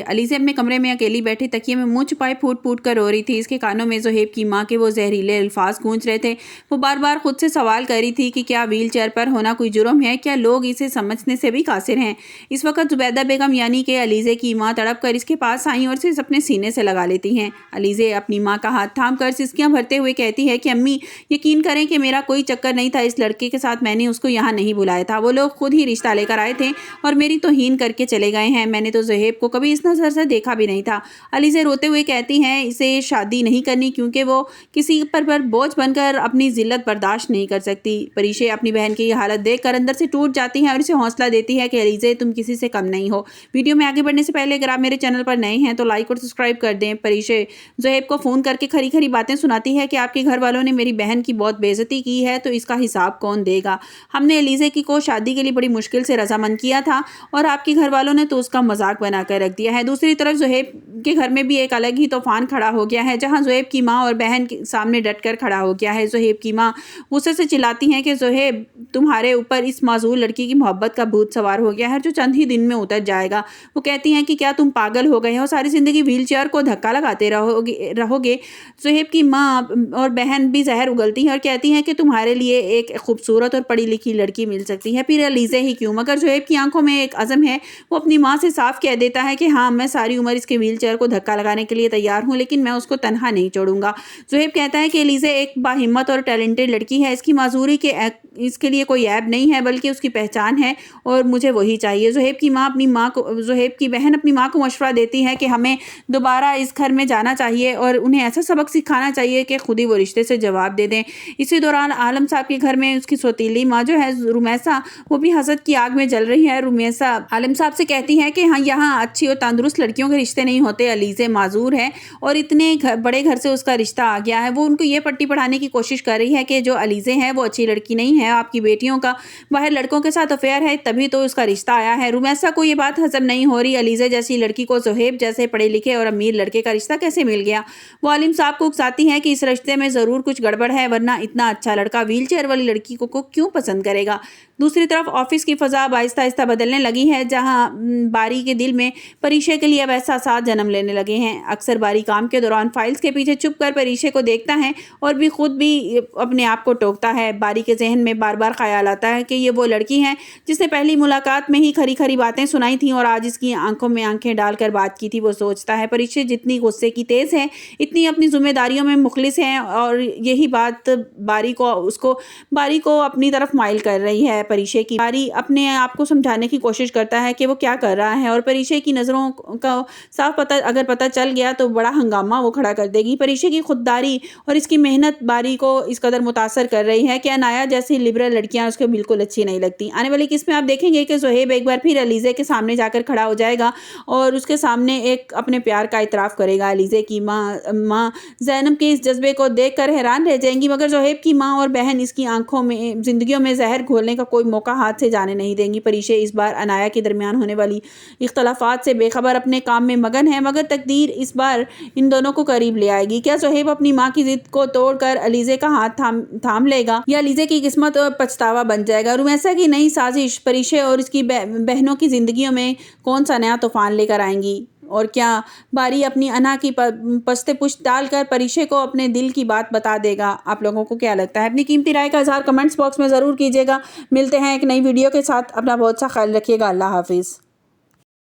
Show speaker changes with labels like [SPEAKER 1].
[SPEAKER 1] अलीज़े अपने कमरे में अकेली बैठी तकिए में मुंह छुपाए फूट फूट कर रो रही थी। इसके कानों में ज़ुहैब की माँ के वो जहरीले अल्फाज गूंज रहे थे। वो बार बार खुद से सवाल कर रही थी कि क्या व्हील चेयर पर होना कोई जुर्म है, क्या लोग इसे समझने से भी कासिर हैं। इस वक्त जुबैदा बेगम यानी कि अलीज़े की माँ तड़प कर इसके पास आई और सिर्फ अपने सीने से लगा लेती हैं। अलीज़े अपनी माँ का हाथ थाम कर सिसकियाँ भरते हुए कहती है कि अम्मी, यकीन करें कि मेरा कोई चक्कर नहीं था इस लड़के के साथ, मैंने उसको यहाँ नहीं बुलाया था। वो लोग खुद ही रिश्ता लेकर आए थे और मेरी तौहीन करके चले गए हैं। मैंने तो ज़ुहैब को कभी इस नज़र से देखा भी नहीं था। अलीज़े रोते हुए कहती हैं इसे शादी नहीं करनी क्योंकि वो किसी पर बोझ बनकर अपनी जिल्लत बर्दाश्त नहीं कर सकती। परीशे अपनी बहन की हालत देखकर अंदर से टूट जाती हैं और इसे हौसला देती है कि अलीज़े, तुम किसी से कम नहीं हो। वीडियो में आगे बढ़ने से पहले अगर आप मेरे चैनल पर नए हैं तो लाइक और सब्सक्राइब कर दें। परीशे ज़ुहैब को फ़ोन करके खरी खरी बातें सुनाती है कि आपके घर वालों ने मेरी बहन की बहुत बेइज्जती की है तो इसका हिसाब कौन देगा। हमने अलीज़े की को शादी के लिए बड़ी मुश्किल से रजामंद किया था और आपके घर वालों ने तो उसका मजाक बनाकर रख दिया है। दूसरी तरफ ज़ुहैब के घर में भी एक अलग ही तूफान खड़ा हो गया है, जहां ज़ुहैब की माँ और बहन के सामने डटकर खड़ा हो गया है। ज़ुहैब की माँ गुस्से से चिल्लाती हैं कि ज़ुहैब, तुम्हारे ऊपर इस मासूम लड़की की मोहब्बत का भूत सवार हो गया है जो चंद ही दिन में उतर जाएगा। वो कहती हैं कि क्या तुम पागल हो गए हो, सारी ज़िंदगी व्हील चेयर को धक्का लगाते रहोगे। ज़ुहैब की माँ और बहन भी जहर उगलती हैं और कहती हैं कि तुम्हारे लिए एक खूबसूरत और पढ़ी लिखी लड़की मिल सकती है, फिर अलीज़े ही क्यों। मगर ज़ुहैब की आंखों में एक अज़म है। वो अपनी माँ से साफ कह देता है कि हाँ, मैं सारी उम्र इसके व्हील चेयर को धक्का लगाने के लिए तैयार हूँ, लेकिन मैं उसको तनहा नहीं छोड़ूंगा। ज़ुहैब कहता है कि अलीज़े एक बाहिम्मत और टैलेंटेड लड़की है, इसकी माजूरी के इसके लिए कोई ऐब नहीं है बल्कि उसकी पहचान है और मुझे वही चाहिए। ज़ुहैब की बहन अपनी माँ को मशवरा देती है कि हमें दोबारा इस घर में जाना चाहिए और उन्हें ऐसा सबक सिखाना चाहिए कि खुद ही वो रिश्ते से जवाब दे दें। इसी दौरान आलम साहब के घर में उसकी सौतीली माँ जो है रुमैसा, वो भी हसद की आग में जल रही है। रुमैसा आलम साहब से कहती है कि हाँ, यहाँ अच्छी और तंदुरुस्त लड़कियों के रिश्ते नहीं होते। अलीज़े माजूर है और इतने बड़े घर से उसका रिश्ता आ गया है। वो उनको ये पट्टी पढ़ाने की कोशिश कर रही है कि जो अलीज़े है वो अच्छी लड़की नहीं है, आपकी बेटियों का बाहर लड़कों के साथ अफेयर है, तभी तो उसका रिश्ता आया है। रुमैसा को ये बात हजम नहीं हो रही, अलीज़े जैसी लड़की को ज़ुहैब जैसे पढ़े लिखे और अमीर लड़के का रिश्ता कैसे मिल गया। वो आलिम साहब को उकसाती है कि इस रिश्ते में ज़रूर कुछ गड़बड़ है, वरना इतना अच्छा लड़का व्हील चेयर वाली लड़की को क्यों पसंद करेगा। दूसरी तरफ ऑफिस की फ़ज़ा आहिस्ता आहिस्ता बदलने लगी है, जहाँ बारी के दिल में परीशे के लिए अब एहसासात जन्म लेने लगे हैं। अक्सर बारी काम के दौरान फाइल्स के पीछे छुप कर परीशे को देखता है और खुद भी अपने आप को टोकता है। बारी के जहन में बार बार ख्याल आता है कि ये वो लड़की है जिसने पहली मुलाकात में ही खरी खरी बातें सुनाई थी और आज इसकी आंखों में आंखें डालकर बात की थी। वो सोचता है परीशे जितनी गुस्से की तेज़ है, इतनी अपनी जिम्मेदारियों में मुखलिस है और यही बात बारी को अपनी तरफ माइल कर रही है। परीशे की बारी अपने आप को समझाने की कोशिश करता है कि वो क्या कर रहा है और परीशे की नज़रों का साफ अगर पता चल गया तो बड़ा हंगामा वो खड़ा कर देगी। परीशे की खुददारी और इसकी मेहनत बारी को इस कदर मुतासर कर रही है कि अनाया जैसी लिबरल लड़कियां उसको बिल्कुल अच्छी नहीं लगती। आने वाली किस्त में आप देखेंगे कि ज़ुहैब एक बार फिर अलीज़े के सामने जाकर खड़ा हो जाएगा और उसके सामने एक अपने प्यार का इतराफ़ करेगा। अलीज़े की माँ ज़ैनब के इस जज्बे को देखकर हैरान रह जाएंगी, मगर ज़ुहैब की माँ और बहन इसकी आंखों में जिंदगियों में जहर घोलने का कोई मौका हाथ से जाने नहीं देंगी। परीशे इस बार अनाया के दरमियान होने वाली इख्तलाफात से बेखबर अपने काम में मगन है, मगर तकदीर इस बार इन दोनों को करीब ले आएगी। क्या ज़ुहैब अपनी माँ की जिद को तोड़कर अलीज़े का हाथ थाम लेगा या अलीज़े की किस्मत और पछतावा बन जाएगा। रुमैसा की नई साजिश परीशे और इसकी बहनों की जिंदगियों में कौन सा नया तूफान लेकर आएंगी और क्या बारी अपनी अना की पस्ते पुश्त डालकर परीशे को अपने दिल की बात बता देगा। आप लोगों को क्या लगता है? अपनी कीमती राय का इज़हार कमेंट्स बॉक्स में ज़रूर कीजिएगा। मिलते हैं एक नई वीडियो के साथ। अपना बहुत सा ख्याल रखिएगा। अल्लाह हाफिज़।